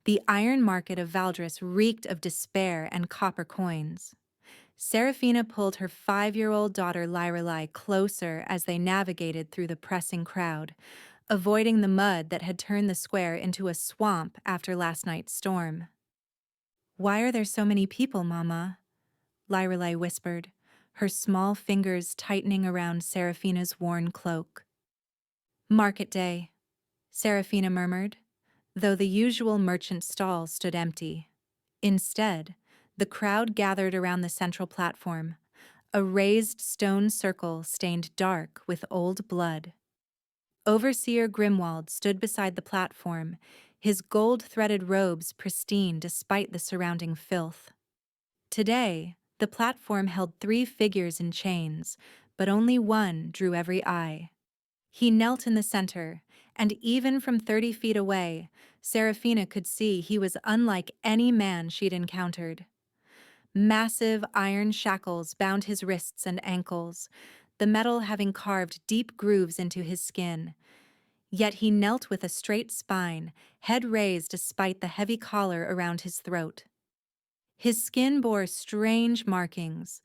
The iron market of Valdris reeked of despair and copper coins. Seraphina pulled her 5-year-old daughter Lorelei closer as they navigated through the pressing crowd, avoiding the mud that had turned the square into a swamp after last night's storm. "Why are there so many people, Mama?" Lorelei whispered, her small fingers tightening around Seraphina's worn cloak. "Market day," Seraphina murmured, though the usual merchant stall stood empty. Instead, the crowd gathered around the central platform, a raised stone circle stained dark with old blood. Overseer Grimwald stood beside the platform, his gold-threaded robes pristine despite the surrounding filth. Today, the platform held 3 figures in chains, but only one drew every eye. He knelt in the center, and even from 30 feet away, Seraphina could see he was unlike any man she'd encountered. Massive iron shackles bound his wrists and ankles, the metal having carved deep grooves into his skin. Yet he knelt with a straight spine, head raised despite the heavy collar around his throat. His skin bore strange markings,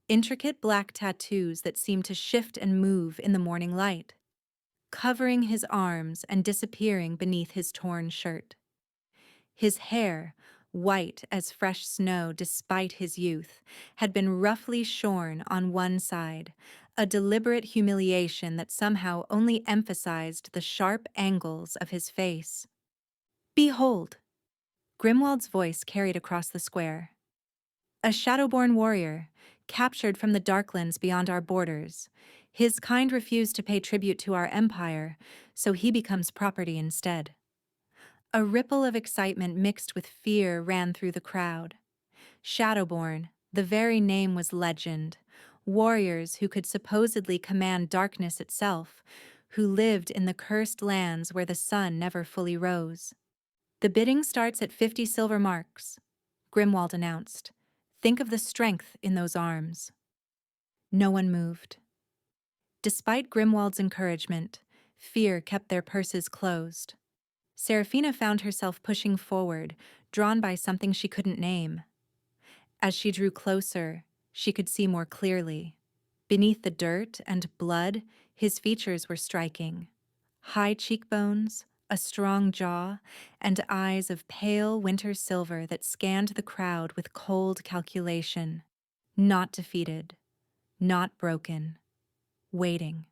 intricate black tattoos that seemed to shift and move in the morning light, covering his arms and disappearing beneath his torn shirt. His hair, white as fresh snow despite his youth, had been roughly shorn on one side, a deliberate humiliation that somehow only emphasized the sharp angles of his face. "Behold!" Grimwald's voice carried across the square. "A shadowborn warrior, captured from the Darklands beyond our borders. His kind refused to pay tribute to our empire, so he becomes property instead." A ripple of excitement mixed with fear ran through the crowd. Shadowborn, the very name was legend. Warriors who could supposedly command darkness itself, who lived in the cursed lands where the sun never fully rose. "The bidding starts at 50 silver marks," Grimwald announced. "Think of the strength in those arms." No one moved. Despite Grimwald's encouragement, fear kept their purses closed. Seraphina found herself pushing forward, drawn by something she couldn't name. As she drew closer, she could see more clearly. Beneath the dirt and blood, his features were striking. High cheekbones, a strong jaw, and eyes of pale winter silver that scanned the crowd with cold calculation. Not defeated, not broken, waiting.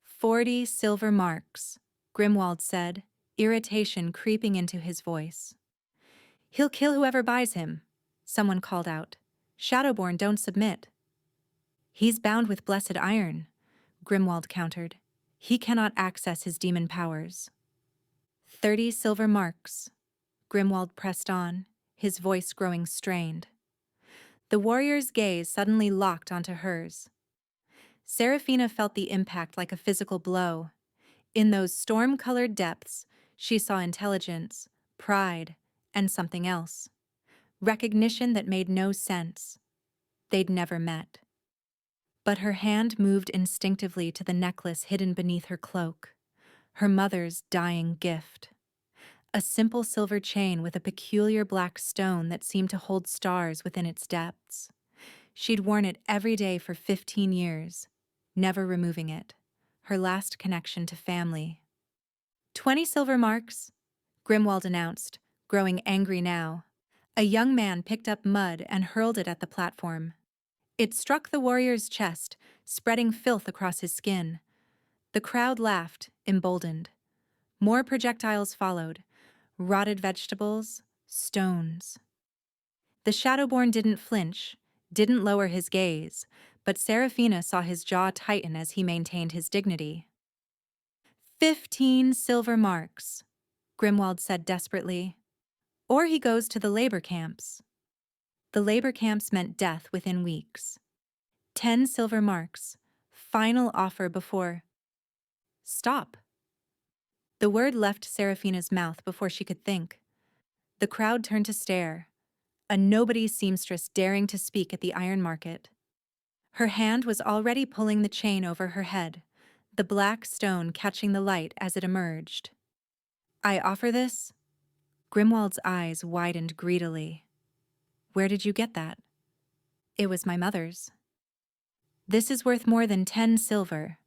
40 silver marks, Grimwald said, irritation creeping into his voice. "He'll kill whoever buys him," someone called out. "Shadowborn don't submit." "He's bound with blessed iron," Grimwald countered. "He cannot access his demon powers." 30 silver marks, Grimwald pressed on, his voice growing strained. The warrior's gaze suddenly locked onto hers. Seraphina felt the impact like a physical blow. In those storm-colored depths, she saw intelligence, pride, and something else. Recognition that made no sense. They'd never met. But her hand moved instinctively to the necklace hidden beneath her cloak, her mother's dying gift. A simple silver chain with a peculiar black stone that seemed to hold stars within its depths. She'd worn it every day for 15 years, never removing it, her last connection to family. 20 silver marks, Grimwald announced, growing angry now. A young man picked up mud and hurled it at the platform. It struck the warrior's chest, spreading filth across his skin. The crowd laughed, emboldened. More projectiles followed. Rotted vegetables, stones. The Shadowborn didn't flinch, didn't lower his gaze, but Seraphina saw his jaw tighten as he maintained his dignity. 15 silver marks, Grimwald said desperately. Or he goes to the labor camps. The labor camps meant death within weeks. 10 silver marks, final offer before... Stop. The word left Seraphina's mouth before she could think. The crowd turned to stare, a nobody seamstress daring to speak at the iron market. Her hand was already pulling the chain over her head, the black stone catching the light as it emerged. "I offer this," Grimwald's eyes widened greedily. Where did you get that? It was my mother's. This is worth more than 10 silver,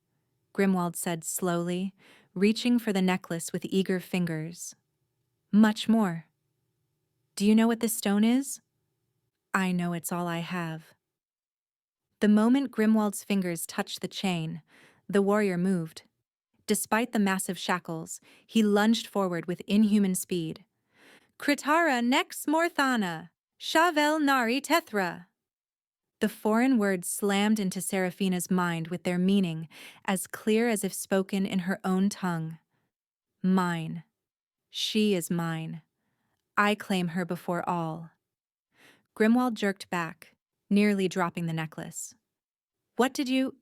Grimwald said slowly, reaching for the necklace with eager fingers. Much more. Do you know what this stone is? I know it's all I have. The moment Grimwald's fingers touched the chain, the warrior moved. Despite the massive shackles, he lunged forward with inhuman speed. Kritara nex morthana, shavel nari tethra. The foreign words slammed into Seraphina's mind with their meaning, as clear as if spoken in her own tongue. Mine. She is mine. I claim her before all. Grimwald jerked back, nearly dropping the necklace. What did you—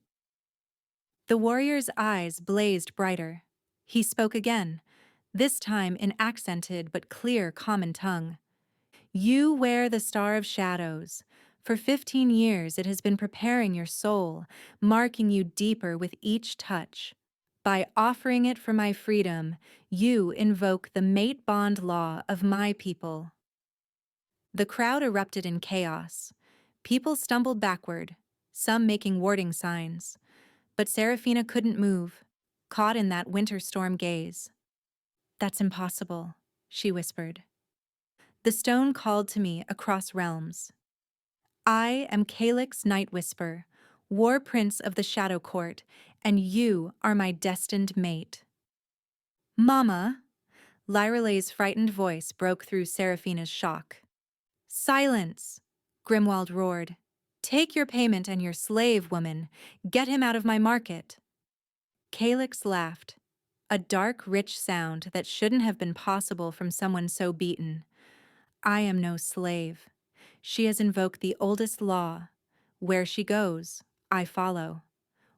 The warrior's eyes blazed brighter. He spoke again, this time in accented but clear common tongue. You wear the Star of Shadows. For 15 years it has been preparing your soul, marking you deeper with each touch. By offering it for my freedom, you invoke the mate bond law of my people. The crowd erupted in chaos. People stumbled backward, some making warding signs. But Seraphina couldn't move, caught in that winter storm gaze. That's impossible, she whispered. The stone called to me across realms. I am Calyx Night Whisper, war prince of the Shadow Court, and you are my destined mate. Mama! Lyralay's frightened voice broke through Seraphina's shock. Silence! Grimwald roared. Take your payment and your slave, woman. Get him out of my market. Calyx laughed, a dark, rich sound that shouldn't have been possible from someone so beaten. I am no slave. She has invoked the oldest law. Where she goes, I follow.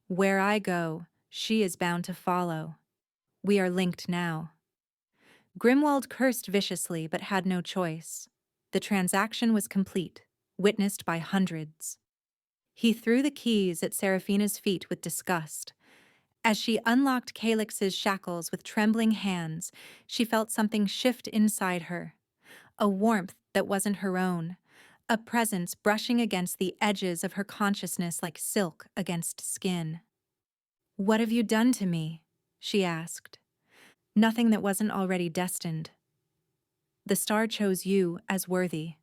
Where I go, she is bound to follow. We are linked now. Grimwald cursed viciously but had no choice. The transaction was complete, witnessed by hundreds. He threw the keys at Seraphina's feet with disgust. As she unlocked Calyx's shackles with trembling hands, she felt something shift inside her. A warmth that wasn't her own. A presence brushing against the edges of her consciousness like silk against skin. What have you done to me? She asked. Nothing that wasn't already destined. The star chose you as worthy.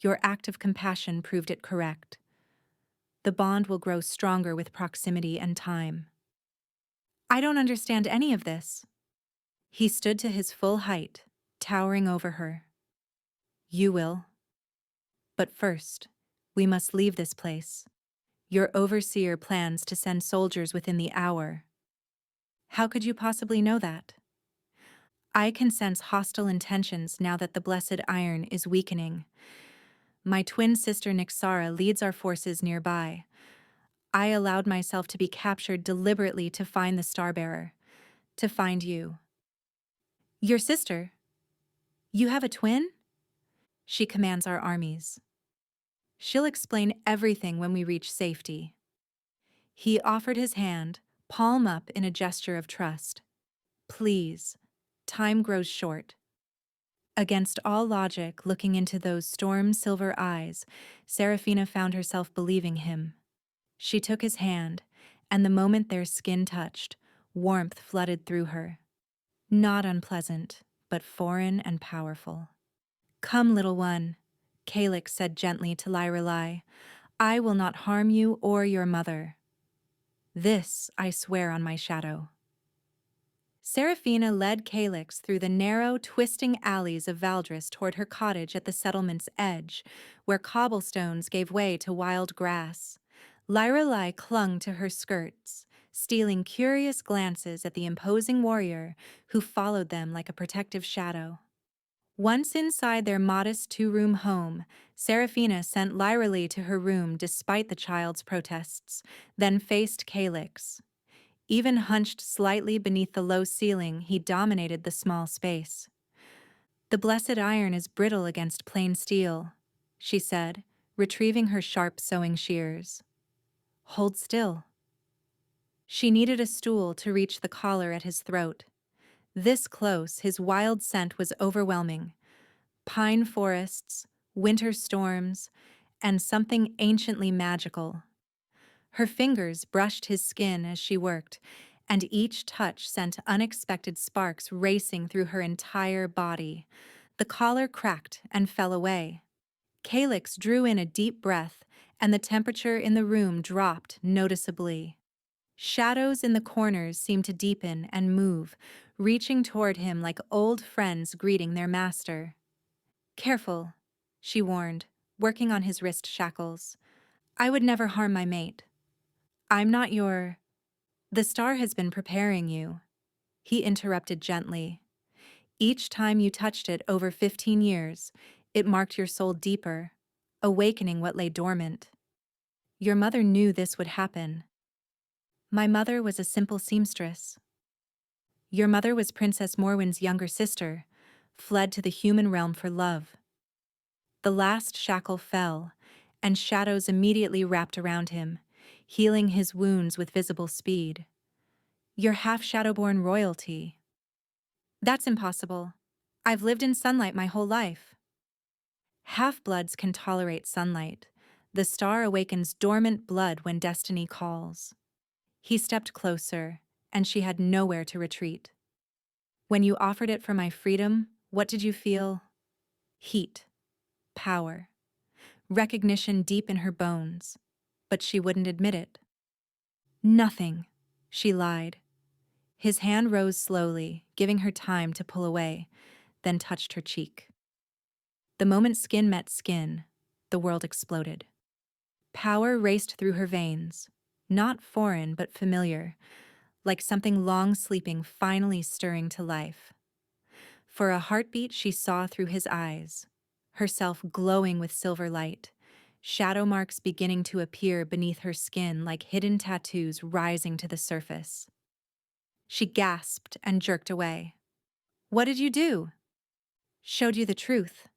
Your act of compassion proved it correct. The bond will grow stronger with proximity and time. I don't understand any of this. He stood to his full height, towering over her. You will. But first, we must leave this place. Your overseer plans to send soldiers within the hour. How could you possibly know that? I can sense hostile intentions now that the blessed iron is weakening. My twin sister Nyxara leads our forces nearby. I allowed myself to be captured deliberately to find the Starbearer, to find you. Your sister? You have a twin? She commands our armies. She'll explain everything when we reach safety. He offered his hand, palm up in a gesture of trust. Please, time grows short. Against all logic, looking into those storm-silver eyes, Seraphina found herself believing him. She took his hand, and the moment their skin touched, warmth flooded through her. Not unpleasant, but foreign and powerful. Come, little one, Calyx said gently to Lyrelai. I will not harm you or your mother. This I swear on my shadow. Seraphina led Calyx through the narrow, twisting alleys of Valdris toward her cottage at the settlement's edge, where cobblestones gave way to wild grass. Lyrelai clung to her skirts, stealing curious glances at the imposing warrior who followed them like a protective shadow. Once inside their modest two-room home, Seraphina sent Lyrelai to her room despite the child's protests, then faced Calyx. Even hunched slightly beneath the low ceiling, he dominated the small space. The blessed iron is brittle against plain steel, she said, retrieving her sharp sewing shears. Hold still. She needed a stool to reach the collar at his throat. This close, his wild scent was overwhelming, pine forests, winter storms, and something anciently magical. Her fingers brushed his skin as she worked, and each touch sent unexpected sparks racing through her entire body. The collar cracked and fell away. Calyx drew in a deep breath, and the temperature in the room dropped noticeably. Shadows in the corners seemed to deepen and move, reaching toward him like old friends greeting their master. "Careful," she warned, working on his wrist shackles. "I would never harm my mate. I'm not your—" "The star has been preparing you," he interrupted gently. "Each time you touched it over 15 years, it marked your soul deeper, awakening what lay dormant. Your mother knew this would happen." "My mother was a simple seamstress." "Your mother was Princess Morwen's younger sister, fled to the human realm for love." The last shackle fell, and shadows immediately wrapped around him, healing his wounds with visible speed. "You're half Shadowborn royalty." "That's impossible. I've lived in sunlight my whole life." "Half-bloods can tolerate sunlight. The star awakens dormant blood when destiny calls." He stepped closer, and she had nowhere to retreat. "When you offered it for my freedom, what did you feel?" "Heat. Power. Recognition deep in her bones. But she wouldn't admit it." "Nothing," she lied. His hand rose slowly, giving her time to pull away, then touched her cheek. The moment skin met skin, the world exploded. Power raced through her veins, not foreign but familiar, like something long sleeping finally stirring to life. For a heartbeat she saw through his eyes, herself glowing with silver light, shadow marks beginning to appear beneath her skin like hidden tattoos rising to the surface. She gasped and jerked away. "What did you do?" "Showed you the truth.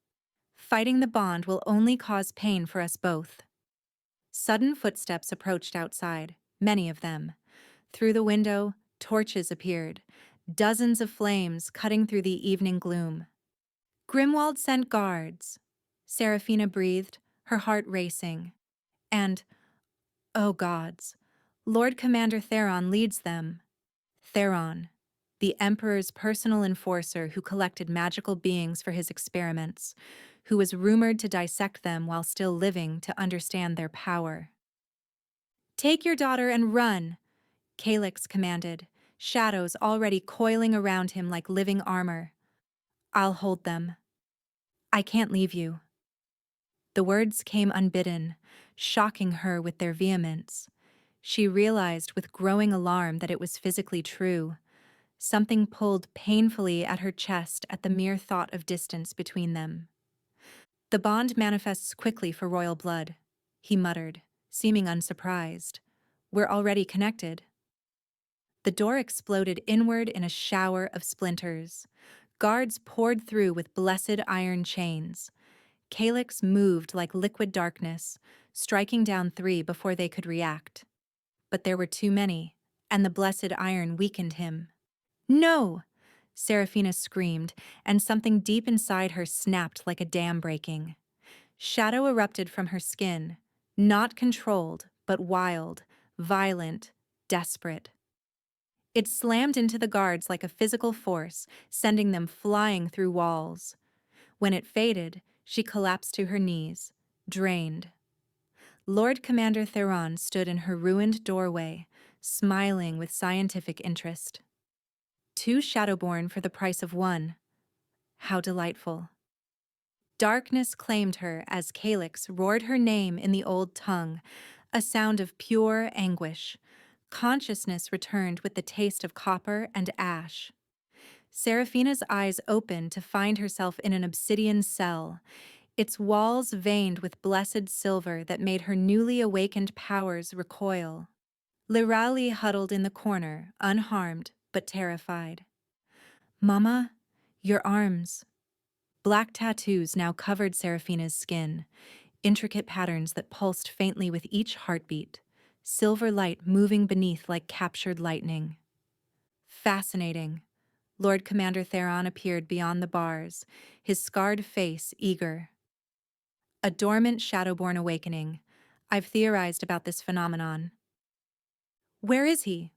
Fighting the bond will only cause pain for us both." Sudden footsteps approached outside, many of them. Through the window, torches appeared, dozens of flames cutting through the evening gloom. "Grimwald sent guards," Seraphina breathed, her heart racing. "And, oh gods, Lord Commander Theron leads them." Theron, the Emperor's personal enforcer who collected magical beings for his experiments, who was rumored to dissect them while still living to understand their power. "Take your daughter and run," Calyx commanded, shadows already coiling around him like living armor. "I'll hold them." "I can't leave you." The words came unbidden, shocking her with their vehemence. She realized with growing alarm that it was physically true. Something pulled painfully at her chest at the mere thought of distance between them. "The bond manifests quickly for royal blood," he muttered, seeming unsurprised. "We're already connected." The door exploded inward in a shower of splinters. Guards poured through with blessed iron chains. Calyx moved like liquid darkness, striking down 3 before they could react. But there were too many, and the blessed iron weakened him. "No!" Seraphina screamed, and something deep inside her snapped like a dam breaking. Shadow erupted from her skin, not controlled, but wild, violent, desperate. It slammed into the guards like a physical force, sending them flying through walls. When it faded, she collapsed to her knees, drained. Lord Commander Theron stood in her ruined doorway, smiling with scientific interest. 2 Shadowborn for the price of 1. How delightful. Darkness claimed her as Calyx roared her name in the old tongue, a sound of pure anguish. Consciousness returned with the taste of copper and ash. Seraphina's eyes opened to find herself in an obsidian cell, its walls veined with blessed silver that made her newly awakened powers recoil. Lirali huddled in the corner, unharmed but terrified. "Mama, your arms." Black tattoos now covered Seraphina's skin, intricate patterns that pulsed faintly with each heartbeat, silver light moving beneath like captured lightning. "Fascinating. Lord Commander Theron appeared beyond the bars, his scarred face eager. A dormant Shadowborn awakening. I've theorized about this phenomenon. Where is he?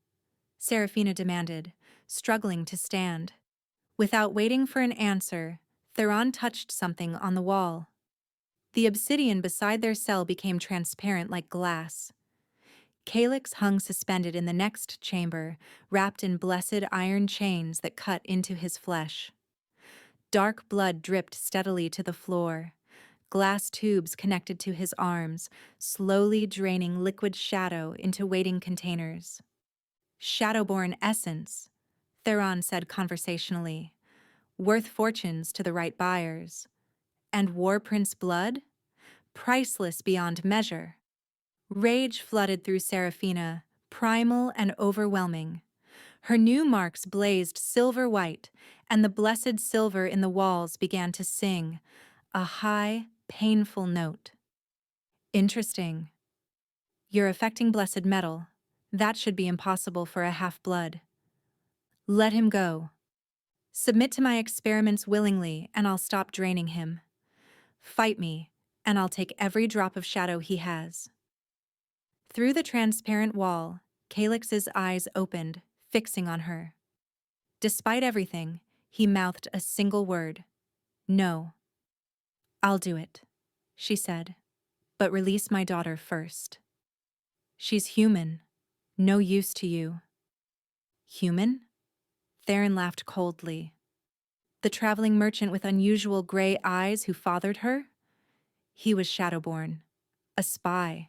Seraphina demanded, struggling to stand. Without waiting for an answer, Theron touched something on the wall. The obsidian beside their cell became transparent like glass. Calyx hung suspended in the next chamber, wrapped in blessed iron chains that cut into his flesh. Dark blood dripped steadily to the floor. Glass tubes connected to his arms, slowly draining liquid shadow into waiting containers. Shadowborn essence, Theron said conversationally. Worth fortunes to the right buyers. And War Prince blood? Priceless beyond measure. Rage flooded through Seraphina, primal and overwhelming. Her new marks blazed silver white, and the blessed silver in the walls began to sing, a high, painful note. Interesting. You're affecting blessed metal. That should be impossible for a half-blood. Let him go. Submit to my experiments willingly, and I'll stop draining him. Fight me, and I'll take every drop of shadow he has. Through the transparent wall, Calyx's eyes opened, fixing on her. Despite everything, he mouthed a single word. No. I'll do it, she said, but release my daughter first. She's human, no use to you. Human? Theron laughed coldly. The traveling merchant with unusual gray eyes who fathered her? He was Shadowborn, a spy.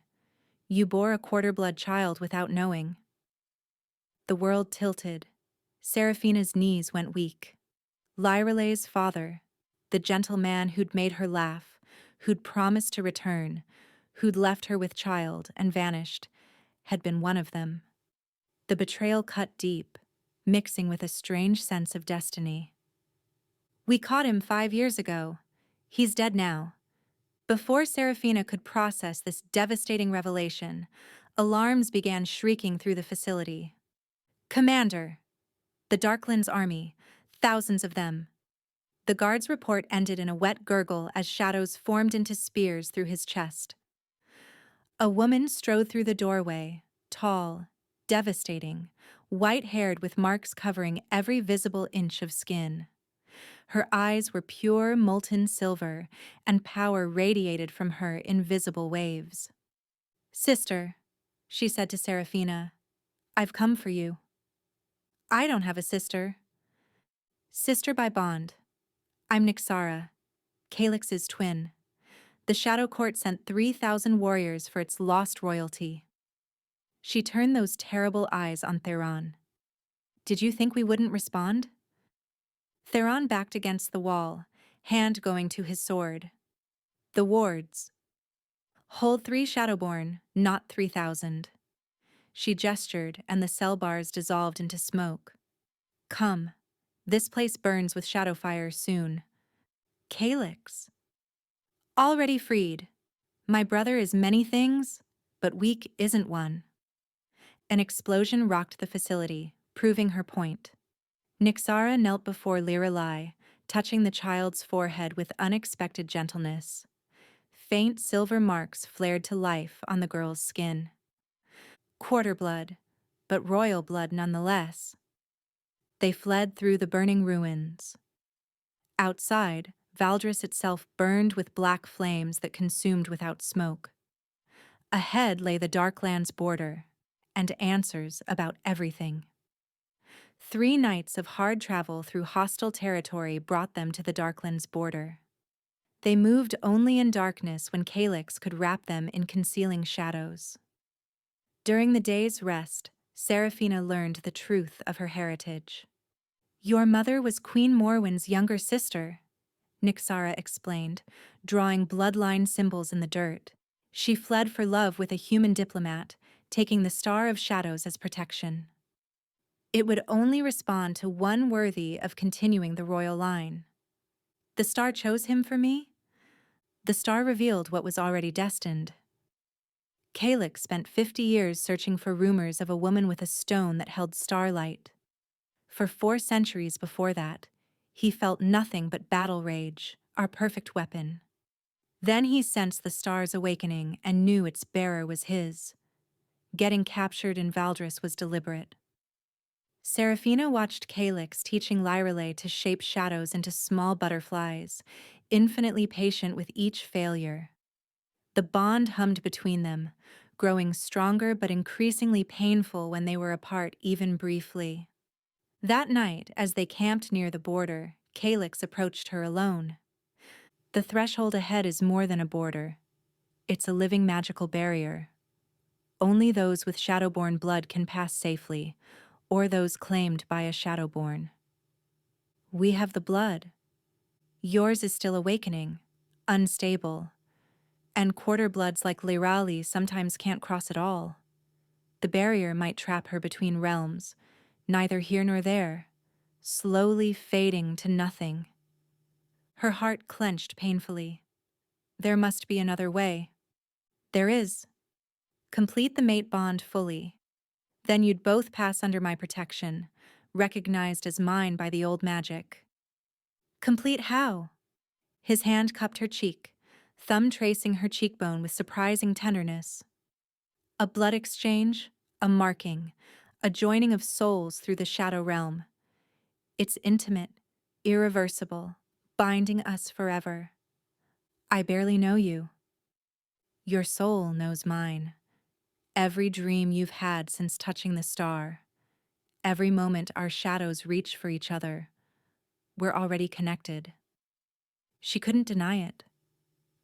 You bore a quarter-blood child without knowing. The world tilted. Seraphina's knees went weak. Lyralay's father, the gentle man who'd made her laugh, who'd promised to return, who'd left her with child and vanished, had been one of them. The betrayal cut deep, mixing with a strange sense of destiny. We caught him 5 years ago. He's dead now. Before Seraphina could process this devastating revelation, alarms began shrieking through the facility. Commander! The Darklands army, thousands of them. The guard's report ended in a wet gurgle as shadows formed into spears through his chest. A woman strode through the doorway, tall, devastating, white-haired with marks covering every visible inch of skin. Her eyes were pure molten silver, and power radiated from her in visible waves. Sister, she said to Seraphina, I've come for you. I don't have a sister. Sister by bond. I'm Nyxara, Calyx's twin. The Shadow Court sent 3,000 warriors for its lost royalty. She turned those terrible eyes on Theron. Did you think we wouldn't respond? Theron backed against the wall, hand going to his sword. The wards. Hold 3 Shadowborn, not 3,000. She gestured, and the cell bars dissolved into smoke. Come. This place burns with shadow fire soon. Calyx. Already freed. My brother is many things, but weak isn't one. An explosion rocked the facility, proving her point. Nyxara knelt before Liralai, touching the child's forehead with unexpected gentleness. Faint silver marks flared to life on the girl's skin. Quarter blood, but royal blood nonetheless. They fled through the burning ruins. Outside, Valdris itself burned with black flames that consumed without smoke. Ahead lay the Darklands border, and answers about everything. 3 nights of hard travel through hostile territory brought them to the Darklands border. They moved only in darkness when Calyx could wrap them in concealing shadows. During the day's rest, Seraphina learned the truth of her heritage. Your mother was Queen Morwen's younger sister, Nyxara explained, drawing bloodline symbols in the dirt. She fled for love with a human diplomat, taking the Star of Shadows as protection. It would only respond to one worthy of continuing the royal line. The star chose him for me? The star revealed what was already destined. Calyx spent 50 years searching for rumors of a woman with a stone that held starlight. For 4 centuries before that, he felt nothing but battle rage, our perfect weapon. Then he sensed the star's awakening and knew its bearer was his. Getting captured in Valdris was deliberate. Seraphina watched Calyx teaching Lyrelay to shape shadows into small butterflies, infinitely patient with each failure. The bond hummed between them, growing stronger but increasingly painful when they were apart even briefly. That night, as they camped near the border, Calyx approached her alone. The threshold ahead is more than a border. It's a living magical barrier. Only those with Shadowborn blood can pass safely, or those claimed by a Shadowborn. We have the blood. Yours is still awakening, unstable, and quarter-bloods like Leirali sometimes can't cross at all. The barrier might trap her between realms, neither here nor there, slowly fading to nothing. Her heart clenched painfully. There must be another way. There is. Complete the mate bond fully. Then you'd both pass under my protection, recognized as mine by the old magic. Complete how? His hand cupped her cheek, thumb tracing her cheekbone with surprising tenderness. A blood exchange, a marking, a joining of souls through the shadow realm. It's intimate, irreversible, binding us forever. I barely know you. Your soul knows mine. Every dream you've had since touching the star. Every moment our shadows reach for each other. We're already connected. She couldn't deny it.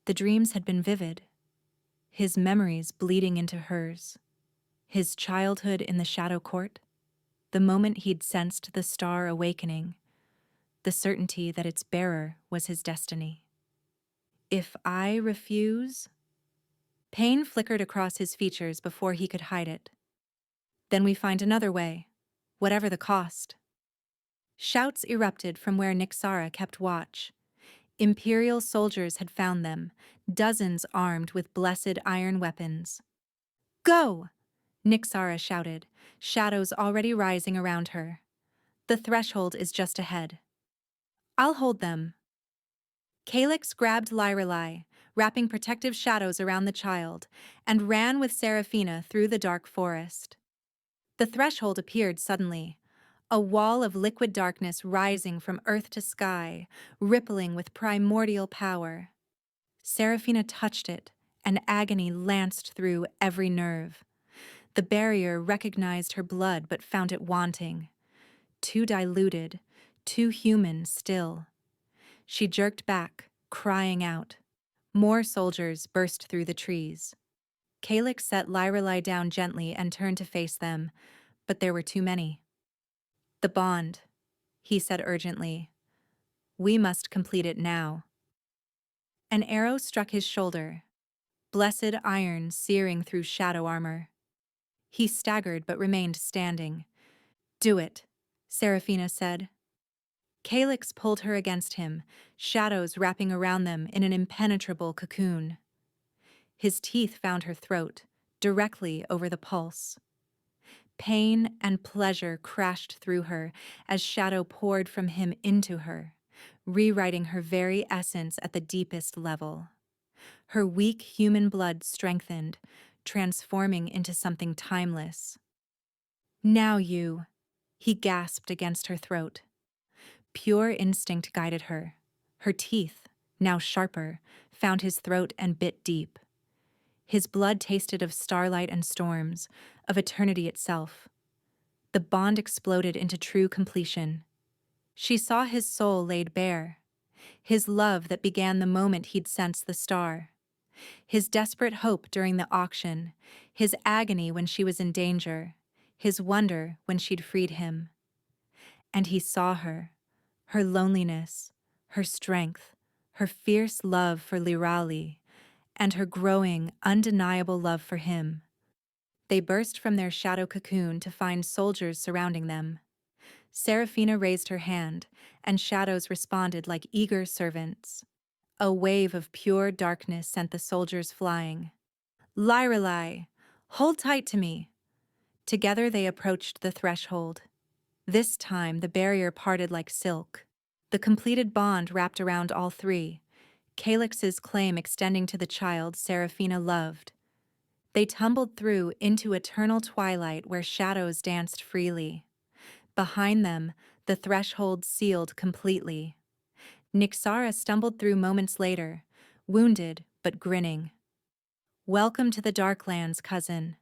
The dreams had been vivid. His memories bleeding into hers. His childhood in the shadow court. The moment he'd sensed the star awakening. The certainty that its bearer was his destiny. If I refuse? Pain flickered across his features before he could hide it. Then we find another way, whatever the cost. Shouts erupted from where Nixara kept watch. Imperial soldiers had found them, dozens armed with blessed iron weapons. Go! Nixara shouted, shadows already rising around her. The threshold is just ahead. I'll hold them. Calyx grabbed Lyrelai, wrapping protective shadows around the child, and ran with Seraphina through the dark forest. The threshold appeared suddenly, a wall of liquid darkness rising from earth to sky, rippling with primordial power. Seraphina touched it, and agony lanced through every nerve. The barrier recognized her blood but found it wanting. Too diluted, too human still. She jerked back, crying out. More soldiers burst through the trees. Calyx set Lyrelai down gently and turned to face them, but there were too many. The bond, he said urgently. We must complete it now. An arrow struck his shoulder, blessed iron searing through shadow armor. He staggered but remained standing. Do it, Seraphina said. Calyx pulled her against him, shadows wrapping around them in an impenetrable cocoon. His teeth found her throat, directly over the pulse. Pain and pleasure crashed through her as shadow poured from him into her, rewriting her very essence at the deepest level. Her weak human blood strengthened, transforming into something timeless. Now you, he gasped against her throat. Pure instinct guided her. Her teeth, now sharper, found his throat and bit deep. His blood tasted of starlight and storms, of eternity itself. The bond exploded into true completion. She saw his soul laid bare, his love that began the moment he'd sensed the star, his desperate hope during the auction, his agony when she was in danger, his wonder when she'd freed him. And he saw her loneliness, her strength, her fierce love for Lirali, and her growing, undeniable love for him. They burst from their shadow cocoon to find soldiers surrounding them. Seraphina raised her hand, and shadows responded like eager servants. A wave of pure darkness sent the soldiers flying. Lyrelai, hold tight to me. Together they approached the threshold. This time, the barrier parted like silk. The completed bond wrapped around all three, Calix's claim extending to the child Seraphina loved. They tumbled through into eternal twilight where shadows danced freely. Behind them, the threshold sealed completely. Nixara stumbled through moments later, wounded but grinning. "Welcome to the Darklands, cousin."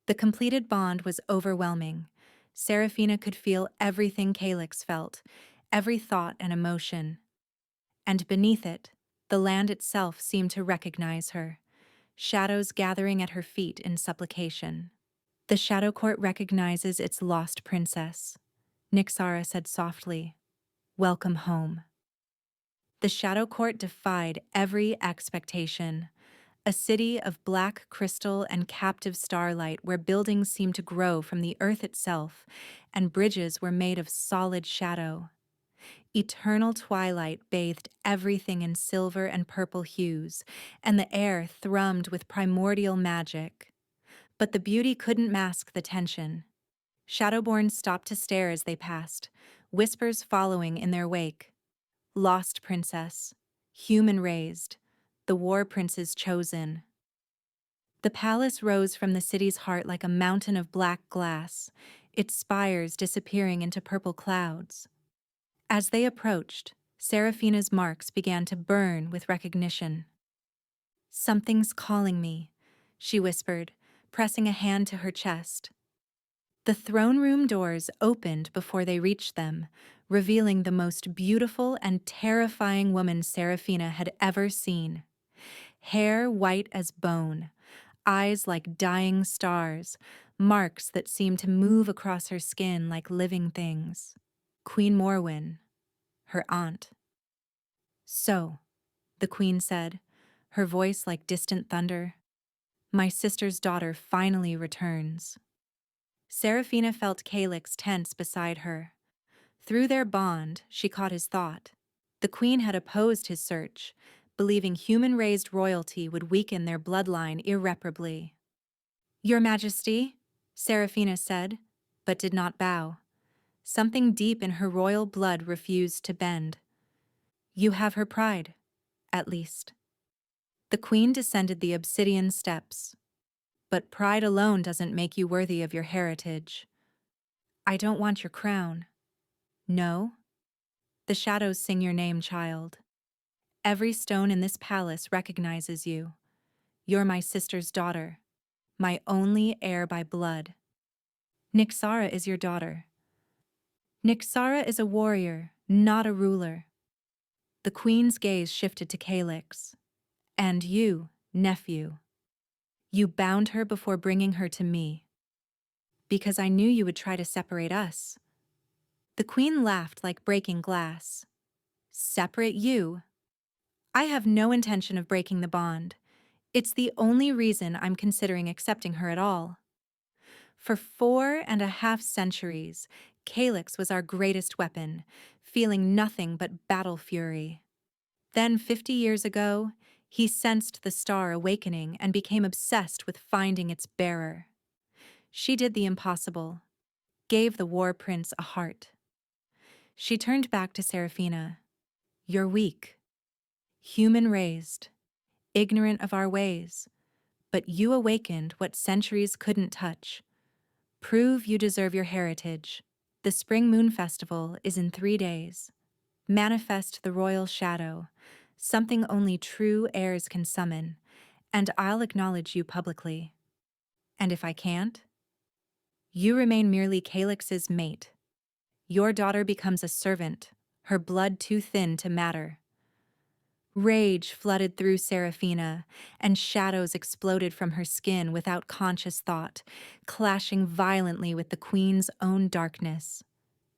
The completed bond was overwhelming. Seraphina could feel everything Calix felt, every thought and emotion. And beneath it, the land itself seemed to recognize her, shadows gathering at her feet in supplication. "The Shadow Court recognizes its lost princess," Nixara said softly. "Welcome home." The Shadow Court defied every expectation. A city of black crystal and captive starlight where buildings seemed to grow from the earth itself and bridges were made of solid shadow. Eternal twilight bathed everything in silver and purple hues, and the air thrummed with primordial magic. But the beauty couldn't mask the tension. Shadowborns stopped to stare as they passed, whispers following in their wake. Lost princess, human raised, the war prince's chosen. The palace rose from the city's heart like a mountain of black glass, its spires disappearing into purple clouds. As they approached, Seraphina's marks began to burn with recognition. "Something's calling me," she whispered, pressing a hand to her chest. The throne room doors opened before they reached them, revealing the most beautiful and terrifying woman Seraphina had ever seen. Hair white as bone, eyes like dying stars, marks that seemed to move across her skin like living things. Queen Morwen, her aunt. "So," the queen said, her voice like distant thunder, "my sister's daughter finally returns." Seraphina felt Calix tense beside her. Through their bond, she caught his thought. The queen had opposed his search, believing human-raised royalty would weaken their bloodline irreparably. "Your Majesty," Seraphina said, but did not bow. Something deep in her royal blood refused to bend. "You have her pride, at least." The queen descended the obsidian steps. "But pride alone doesn't make you worthy of your heritage." "I don't want your crown." "No?" "The shadows sing your name, child. Every stone in this palace recognizes you. You're my sister's daughter, my only heir by blood." "Nixara is your daughter." "Nixara is a warrior, not a ruler." The queen's gaze shifted to Calix. "And you, nephew. You bound her before bringing her to me." "Because I knew you would try to separate us." The queen laughed like breaking glass. "Separate you? I have no intention of breaking the bond. It's the only reason I'm considering accepting her at all. For 4.5 centuries, Calix was our greatest weapon, feeling nothing but battle fury. Then 50 years ago, he sensed the star awakening and became obsessed with finding its bearer. She did the impossible, gave the war prince a heart." She turned back to Seraphina. "You're weak, human-raised, ignorant of our ways, but you awakened what centuries couldn't touch. Prove you deserve your heritage. The Spring Moon Festival is in 3 days. Manifest the royal shadow, something only true heirs can summon, and I'll acknowledge you publicly. And if I can't, you remain merely Calix's mate. Your daughter becomes a servant, her blood too thin to matter." Rage flooded through Seraphina, and shadows exploded from her skin without conscious thought, clashing violently with the queen's own darkness.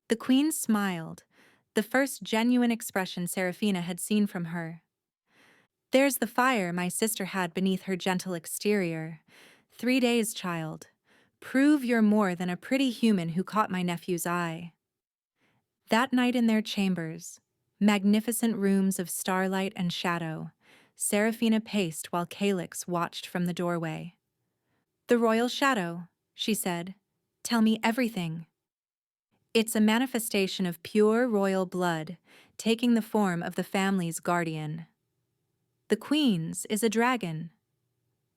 The queen smiled, the first genuine expression Seraphina had seen from her. "There's the fire my sister had beneath her gentle exterior. 3 days, child. Prove you're more than a pretty human who caught my nephew's eye." That night in their chambers, magnificent rooms of starlight and shadow, Seraphina paced while Calix watched from the doorway. "The royal shadow," she said. "Tell me everything." It's a manifestation of pure royal blood, taking the form of the family's guardian. The queen's is a dragon.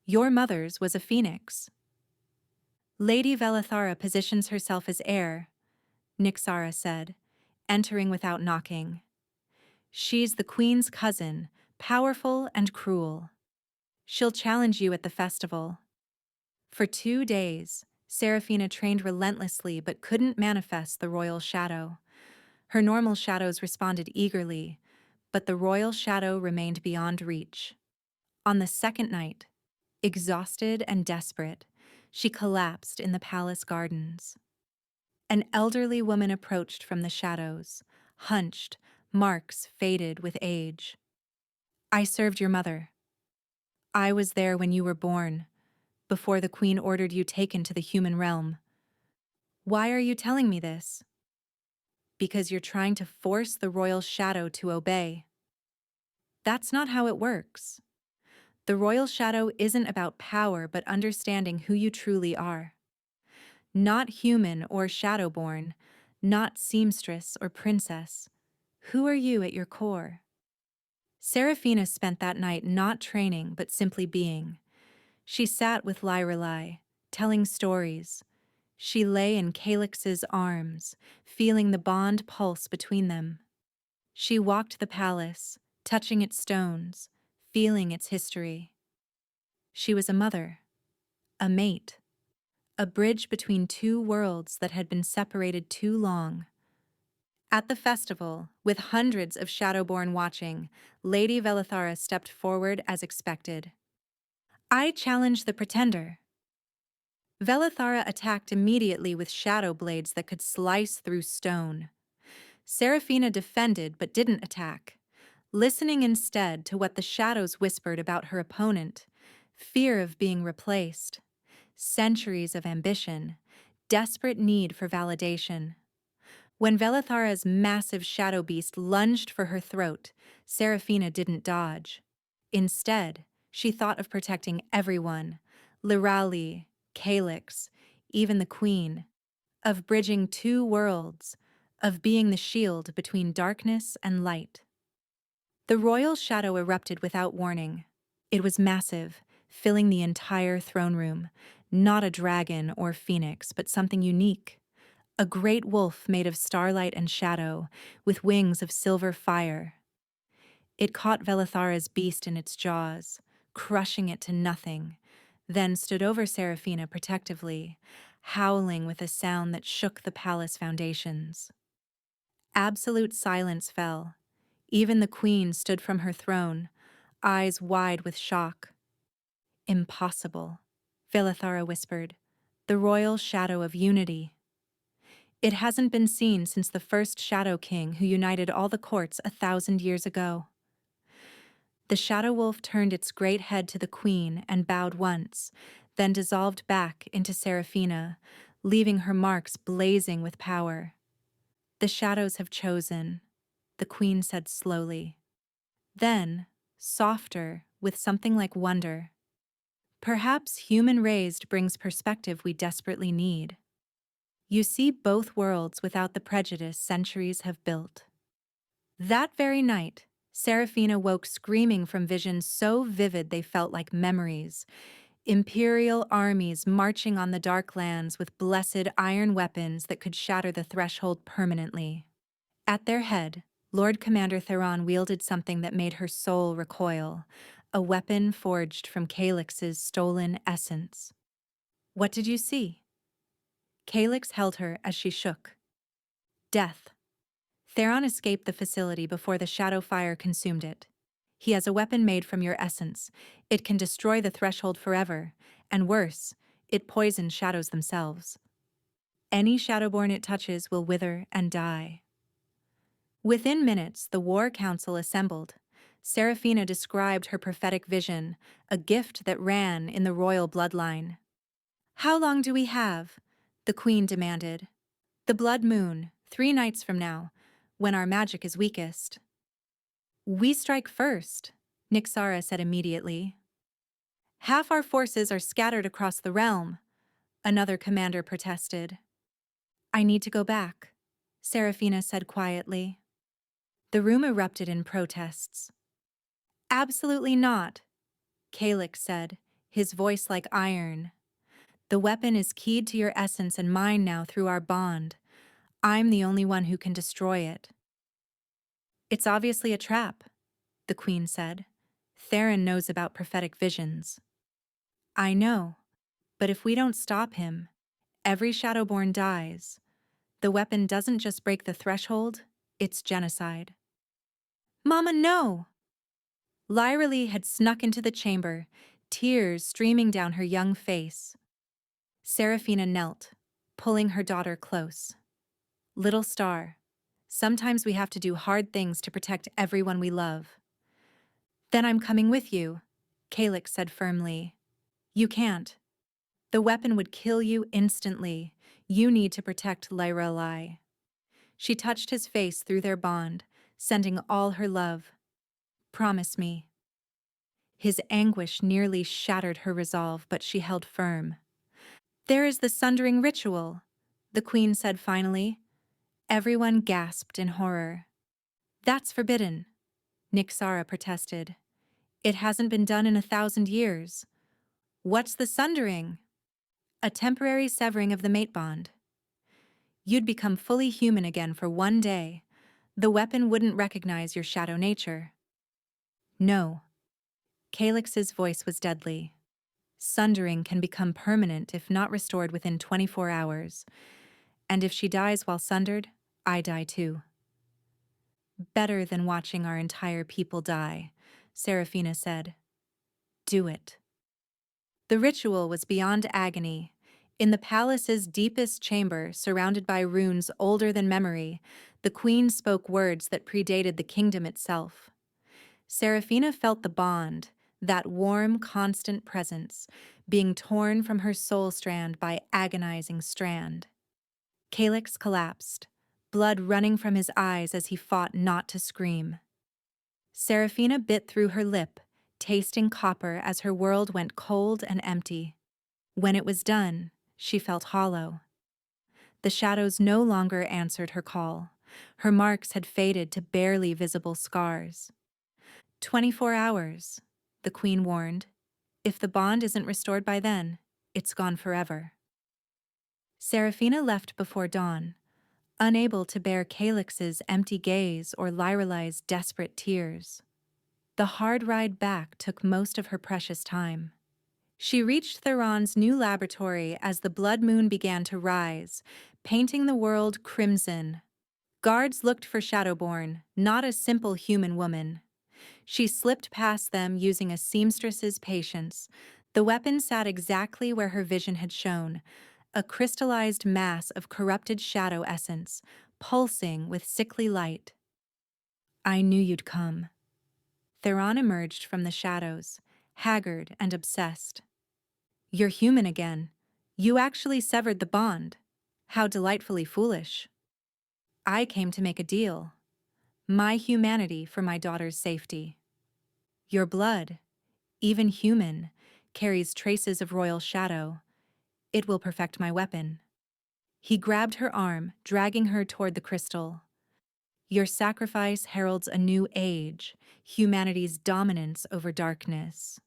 Your mother's was a phoenix. Lady Velithara positions herself as heir, Nyxara said, entering without knocking. She's the queen's cousin, powerful and cruel. She'll challenge you at the festival. For 2 days, Seraphina trained relentlessly but couldn't manifest the royal shadow. Her normal shadows responded eagerly, but the royal shadow remained beyond reach. On the second night, exhausted and desperate, she collapsed in the palace gardens. An elderly woman approached from the shadows, hunched, marks faded with age. I served your mother. I was there when you were born, before the queen ordered you taken to the human realm. Why are you telling me this? Because you're trying to force the royal shadow to obey. That's not how it works. The royal shadow isn't about power but understanding who you truly are. Not human or shadowborn, not seamstress or princess. Who are you at your core? Seraphina spent that night not training but simply being. She sat with Lyrelai, telling stories. She lay in Calix's arms, feeling the bond pulse between them. She walked the palace, touching its stones, feeling its history. She was a mother, a mate, a bridge between two worlds that had been separated too long. At the festival, with hundreds of Shadowborn watching, Lady Velithara stepped forward as expected. I challenge the pretender. Velithara attacked immediately with shadow blades that could slice through stone. Seraphina defended but didn't attack, listening instead to what the shadows whispered about her opponent: fear of being replaced, centuries of ambition, desperate need for validation. When Velithara's massive shadow beast lunged for her throat, Seraphina didn't dodge. Instead, she thought of protecting everyone: Lyrali, Calix, even the queen, of bridging two worlds, of being the shield between darkness and light. The royal shadow erupted without warning. It was massive, filling the entire throne room, not a dragon or phoenix, but something unique. A great wolf made of starlight and shadow, with wings of silver fire. It caught Velithara's beast in its jaws, crushing it to nothing, then stood over Seraphina protectively, howling with a sound that shook the palace foundations. Absolute silence fell. Even the queen stood from her throne, eyes wide with shock. Impossible, Velithara whispered. The royal shadow of unity. It hasn't been seen since the first Shadow King who united all the courts 1,000 years ago. The shadow wolf turned its great head to the queen and bowed once, then dissolved back into Seraphina, leaving her marks blazing with power. The shadows have chosen, the queen said slowly. Then, softer, with something like wonder. Perhaps human-raised brings perspective we desperately need. You see both worlds without the prejudice centuries have built. That very night, Seraphina woke screaming from visions so vivid they felt like memories. Imperial armies marching on the Darklands with blessed iron weapons that could shatter the threshold permanently. At their head, Lord Commander Theron wielded something that made her soul recoil, a weapon forged from Calix's stolen essence. What did you see? Calix held her as she shook. Death. Theron escaped the facility before the shadow fire consumed it. He has a weapon made from your essence. It can destroy the threshold forever, and worse, it poisons shadows themselves. Any shadowborn it touches will wither and die. Within minutes, the War Council assembled. Seraphina described her prophetic vision, a gift that ran in the royal bloodline. How long do we have? The queen demanded. The blood moon, 3 nights from now, when our magic is weakest. We strike first, Nyxara said immediately. Half our forces are scattered across the realm, another commander protested. I need to go back, Serafina said quietly. The room erupted in protests. Absolutely not, Kalix said, his voice like iron. The weapon is keyed to your essence and mine now through our bond. I'm the only one who can destroy it. It's obviously a trap, the Queen said. Theron knows about prophetic visions. I know, but if we don't stop him, every Shadowborn dies. The weapon doesn't just break the threshold, it's genocide. Mama, no! Lyra Lee had snuck into the chamber, tears streaming down her young face. Serafina knelt, pulling her daughter close. Little star, sometimes we have to do hard things to protect everyone we love. Then I'm coming with you, Kalix said firmly. You can't. The weapon would kill you instantly. You need to protect Lyra Lee. She touched his face through their bond, sending all her love. Promise me. His anguish nearly shattered her resolve, but she held firm. There is the sundering ritual, the Queen said finally. Everyone gasped in horror. That's forbidden, Nyxara protested. It hasn't been done in 1,000 years. What's the sundering? A temporary severing of the mate bond. You'd become fully human again for one day. The weapon wouldn't recognize your shadow nature. No. Kalix's voice was deadly. Sundering can become permanent if not restored within 24 hours. And if she dies while sundered, I die too. Better than watching our entire people die, Serafina said. Do it. The ritual was beyond agony. In the palace's deepest chamber, surrounded by runes older than memory, the Queen spoke words that predated the kingdom itself. Serafina felt the bond, that warm, constant presence, being torn from her soul strand by agonizing strand. Kalix collapsed, blood running from his eyes as he fought not to scream. Serafina bit through her lip, tasting copper as her world went cold and empty. When it was done, she felt hollow. The shadows no longer answered her call. Her marks had faded to barely visible scars. 24 hours, the Queen warned. If the bond isn't restored by then, it's gone forever. Serafina left before dawn, unable to bear Kalix's empty gaze or Lyrelai's desperate tears. The hard ride back took most of her precious time. She reached Theron's new laboratory as the blood moon began to rise, painting the world crimson. Guards looked for Shadowborn, not a simple human woman. She slipped past them using a seamstress's patience. The weapon sat exactly where her vision had shown, a crystallized mass of corrupted shadow essence, pulsing with sickly light. I knew you'd come. Theron emerged from the shadows, haggard and obsessed. You're human again. You actually severed the bond. How delightfully foolish. I came to make a deal. My humanity for my daughter's safety. Your blood, even human, carries traces of royal shadow. It will perfect my weapon. He grabbed her arm, dragging her toward the crystal. Your sacrifice heralds a new age, humanity's dominance over darkness.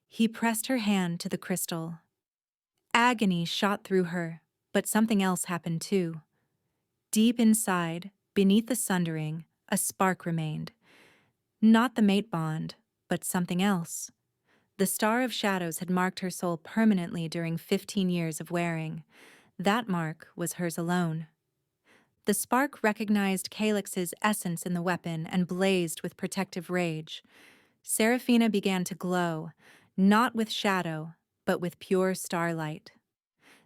He pressed her hand to the crystal. Agony shot through her, but something else happened too. Deep inside, beneath the sundering, a spark remained. Not the mate bond, but something else. The star of shadows had marked her soul permanently during 15 years of wearing. That mark was hers alone. The spark recognized Kalix's essence in the weapon and blazed with protective rage. Serafina began to glow, not with shadow, but with pure starlight.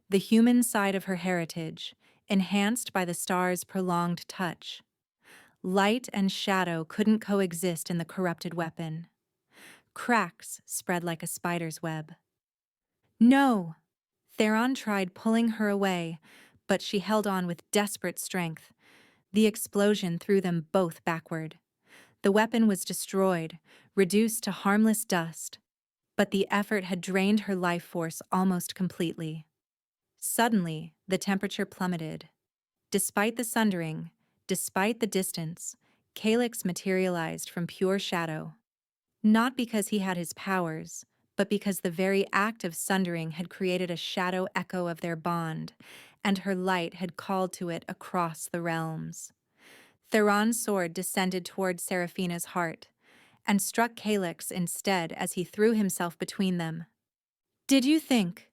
The human side of her heritage, enhanced by the star's prolonged touch. Light and shadow couldn't coexist in the corrupted weapon. Cracks spread like a spider's web. No! Theron tried pulling her away, but she held on with desperate strength. The explosion threw them both backward. The weapon was destroyed, reduced to harmless dust, but the effort had drained her life force almost completely. Suddenly, the temperature plummeted. Despite the sundering, despite the distance, Calyx materialized from pure shadow. Not because he had his powers, but because the very act of sundering had created a shadow echo of their bond, and her light had called to it across the realms. Theron's sword descended toward Seraphina's heart, and struck Calyx instead as he threw himself between them. "Did you think?"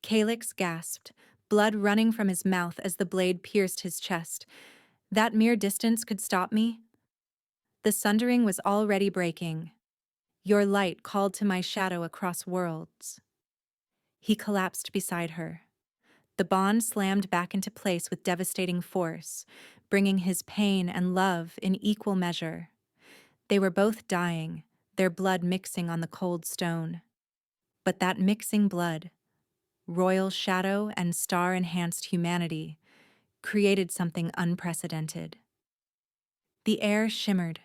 Calyx gasped, blood running from his mouth as the blade pierced his chest. "That mere distance could stop me?" The sundering was already breaking. "Your light called to my shadow across worlds." He collapsed beside her. The bond slammed back into place with devastating force, bringing his pain and love in equal measure. They were both dying, their blood mixing on the cold stone. But that mixing blood, royal shadow and star-enhanced humanity, created something unprecedented. The air shimmered.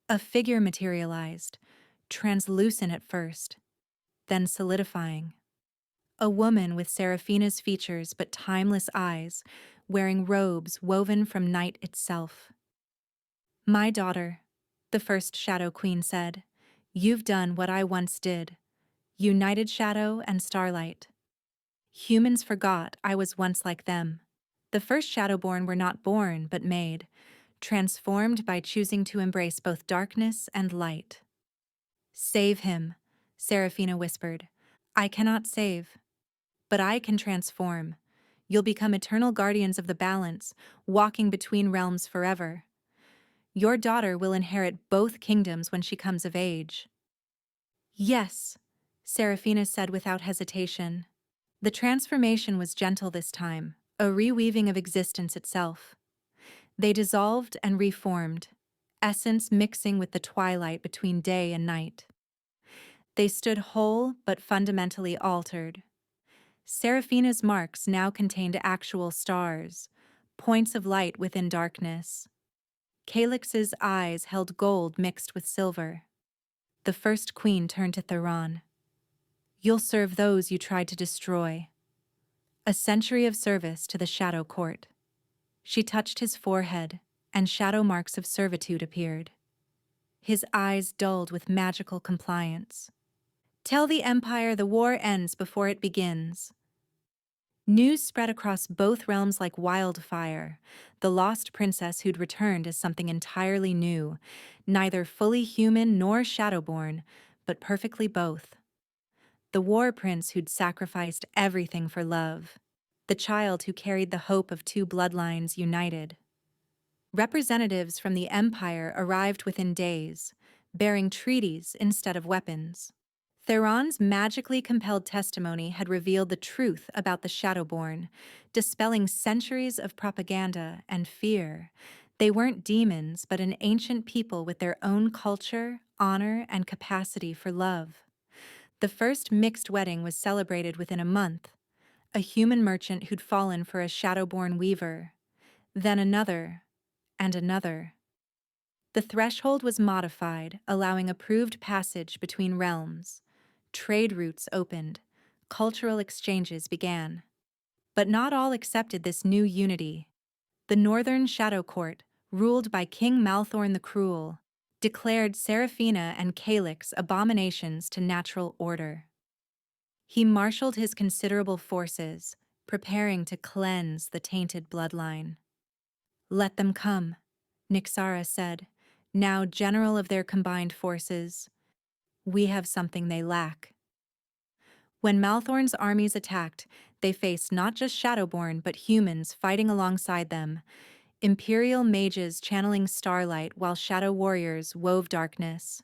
A figure materialized, translucent at first, then solidifying. A woman with Seraphina's features but timeless eyes, wearing robes woven from night itself. "My daughter," the first Shadow Queen said, "you've done what I once did, united shadow and starlight. Humans forgot I was once like them. The first Shadowborn were not born but made, transformed by choosing to embrace both darkness and light." "Save him," Seraphina whispered. "I cannot save. But I can transform. You'll become eternal guardians of the balance, walking between realms forever. Your daughter will inherit both kingdoms when she comes of age." "Yes," Seraphina said without hesitation. The transformation was gentle this time, a reweaving of existence itself. They dissolved and reformed, essence mixing with the twilight between day and night. They stood whole but fundamentally altered. Seraphina's marks now contained actual stars, points of light within darkness. Calyx's eyes held gold mixed with silver. The first queen turned to Theron. "You'll serve those you tried to destroy." A century of service to the Shadow Court. She touched his forehead, and shadow marks of servitude appeared. His eyes dulled with magical compliance. "Tell the Empire the war ends before it begins." News spread across both realms like wildfire. The lost princess who'd returned as something entirely new, neither fully human nor shadowborn, but perfectly both. The war prince who'd sacrificed everything for love. The child who carried the hope of two bloodlines united. Representatives from the Empire arrived within days, bearing treaties instead of weapons. Theron's magically compelled testimony had revealed the truth about the Shadowborn, dispelling centuries of propaganda and fear. They weren't demons, but an ancient people with their own culture, honor, and capacity for love. The first mixed wedding was celebrated within a month. A human merchant who'd fallen for a Shadowborn weaver. Then another, and another. The threshold was modified, allowing approved passage between realms. Trade routes opened, cultural exchanges began. But not all accepted this new unity. The Northern Shadow Court, ruled by King Malthorn the Cruel, declared Seraphina and Calyx abominations to natural order. He marshaled his considerable forces, preparing to cleanse the tainted bloodline. "Let them come," Nyxara said, now general of their combined forces. "We have something they lack." When Malthorn's armies attacked, they faced not just Shadowborn but humans fighting alongside them, Imperial mages channeling starlight while Shadow warriors wove darkness.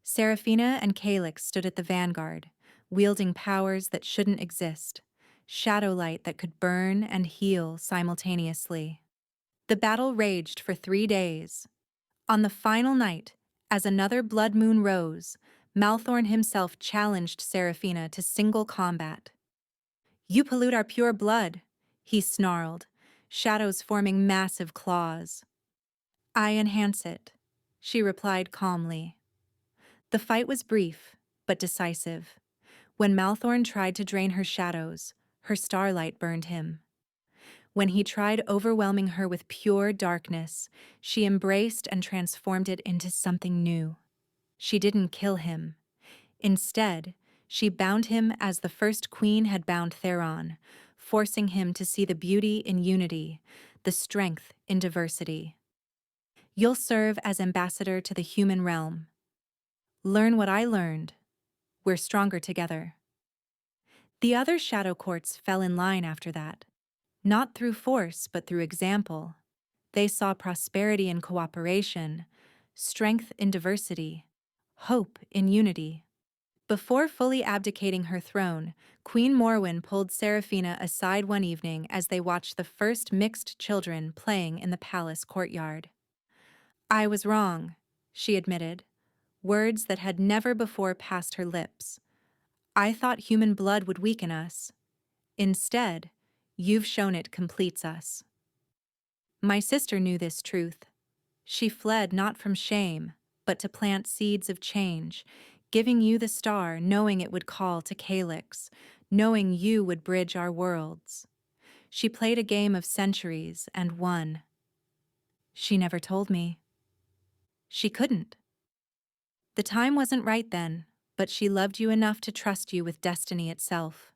Seraphina and Calyx stood at the vanguard, wielding powers that shouldn't exist, shadowlight that could burn and heal simultaneously. The battle raged for 3 days. On the final night, as another blood moon rose, Malthorn himself challenged Seraphina to single combat. "You pollute our pure blood," he snarled, shadows forming massive claws. "I enhance it," she replied calmly. The fight was brief, but decisive. When Malthorn tried to drain her shadows, her starlight burned him. When he tried overwhelming her with pure darkness, she embraced and transformed it into something new. She didn't kill him. Instead, she bound him as the first queen had bound Theron, forcing him to see the beauty in unity, the strength in diversity. You'll serve as ambassador to the human realm. Learn what I learned. We're stronger together. The other shadow courts fell in line after that, not through force but through example. They saw prosperity in cooperation, strength in diversity, hope in unity. Before fully abdicating her throne, Queen Morwen pulled Seraphina aside one evening as they watched the first mixed children playing in the palace courtyard. "I was wrong," she admitted, words that had never before passed her lips. "I thought human blood would weaken us. Instead, you've shown it completes us." My sister knew this truth. She fled not from shame, but to plant seeds of change, giving you the star, knowing it would call to Calyx, knowing you would bridge our worlds. She played a game of centuries and won. She never told me. She couldn't. The time wasn't right then, but she loved you enough to trust you with destiny itself.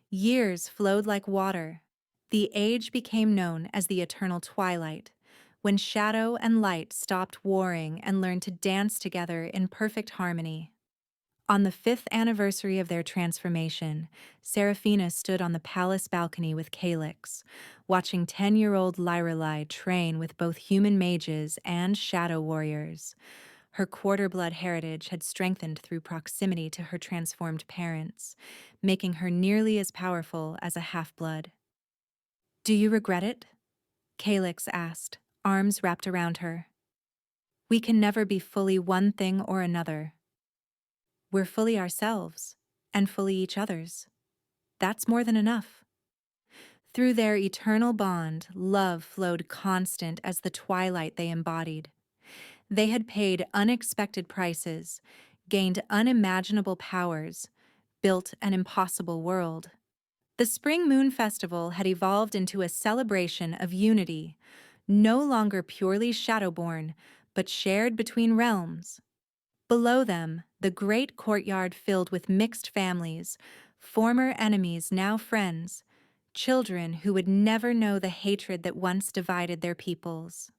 Years flowed like water. The age became known as the eternal twilight, when shadow and light stopped warring and learned to dance together in perfect harmony. On the 5th anniversary of their transformation, Seraphina stood on the palace balcony with Calyx, watching 10-year-old Lyrelai train with both human mages and shadow warriors. Her quarter-blood heritage had strengthened through proximity to her transformed parents, making her nearly as powerful as a half-blood. "Do you regret it?" Calyx asked, arms wrapped around her. "We can never be fully one thing or another. We're fully ourselves, and fully each other's. That's more than enough." Through their eternal bond, love flowed constant as the twilight they embodied. They had paid unexpected prices, gained unimaginable powers, built an impossible world. The Spring Moon Festival had evolved into a celebration of unity, no longer purely shadowborn, but shared between realms. Below them, the great courtyard filled with mixed families, former enemies now friends, children who would never know the hatred that once divided their peoples.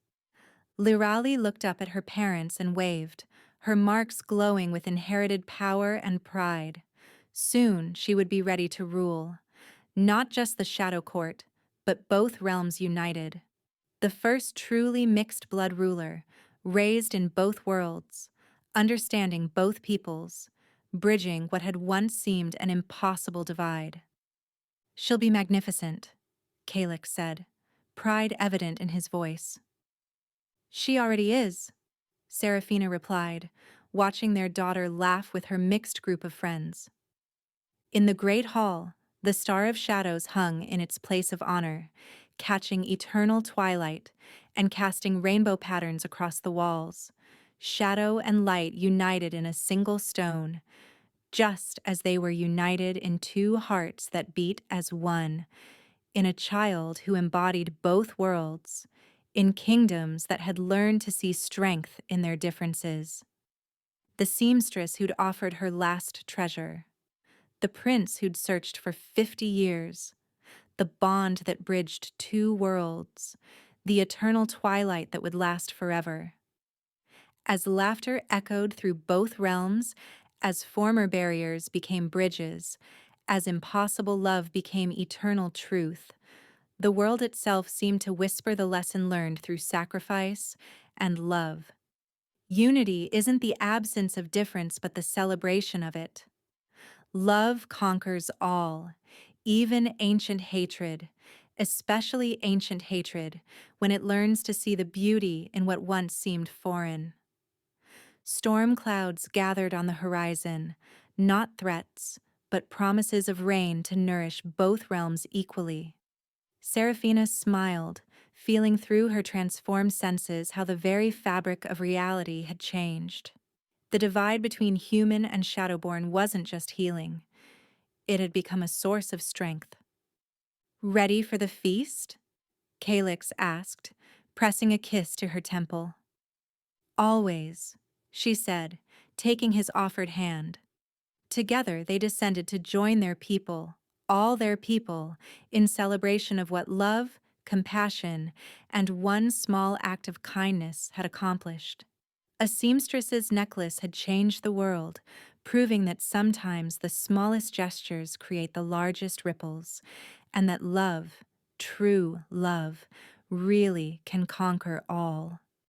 Lirali looked up at her parents and waved, her marks glowing with inherited power and pride. Soon she would be ready to rule, not just the Shadow Court, but both realms united. The first truly mixed-blood ruler, raised in both worlds, understanding both peoples, bridging what had once seemed an impossible divide. "She'll be magnificent," Calyx said, pride evident in his voice. "She already is," Seraphina replied, watching their daughter laugh with her mixed group of friends. In the great hall, the Star of Shadows hung in its place of honor, catching eternal twilight and casting rainbow patterns across the walls, shadow and light united in a single stone, just as they were united in two hearts that beat as one, in a child who embodied both worlds, in kingdoms that had learned to see strength in their differences. The seamstress who'd offered her last treasure, the prince who'd searched for 50 years, the bond that bridged two worlds, the eternal twilight that would last forever. As laughter echoed through both realms, as former barriers became bridges, as impossible love became eternal truth, the world itself seemed to whisper the lesson learned through sacrifice and love. Unity isn't the absence of difference but the celebration of it. Love conquers all, even ancient hatred, especially ancient hatred, when it learns to see the beauty in what once seemed foreign. Storm clouds gathered on the horizon, not threats, but promises of rain to nourish both realms equally. Seraphina smiled, feeling through her transformed senses how the very fabric of reality had changed. The divide between human and shadowborn wasn't just healing. It had become a source of strength. Ready for the feast? Calyx asked, pressing a kiss to her temple. Always, she said, taking his offered hand. Together they descended to join their people, all their people, in celebration of what love, compassion, and one small act of kindness had accomplished. A seamstress's necklace had changed the world, proving that sometimes the smallest gestures create the largest ripples, and that love, true love, really can conquer all.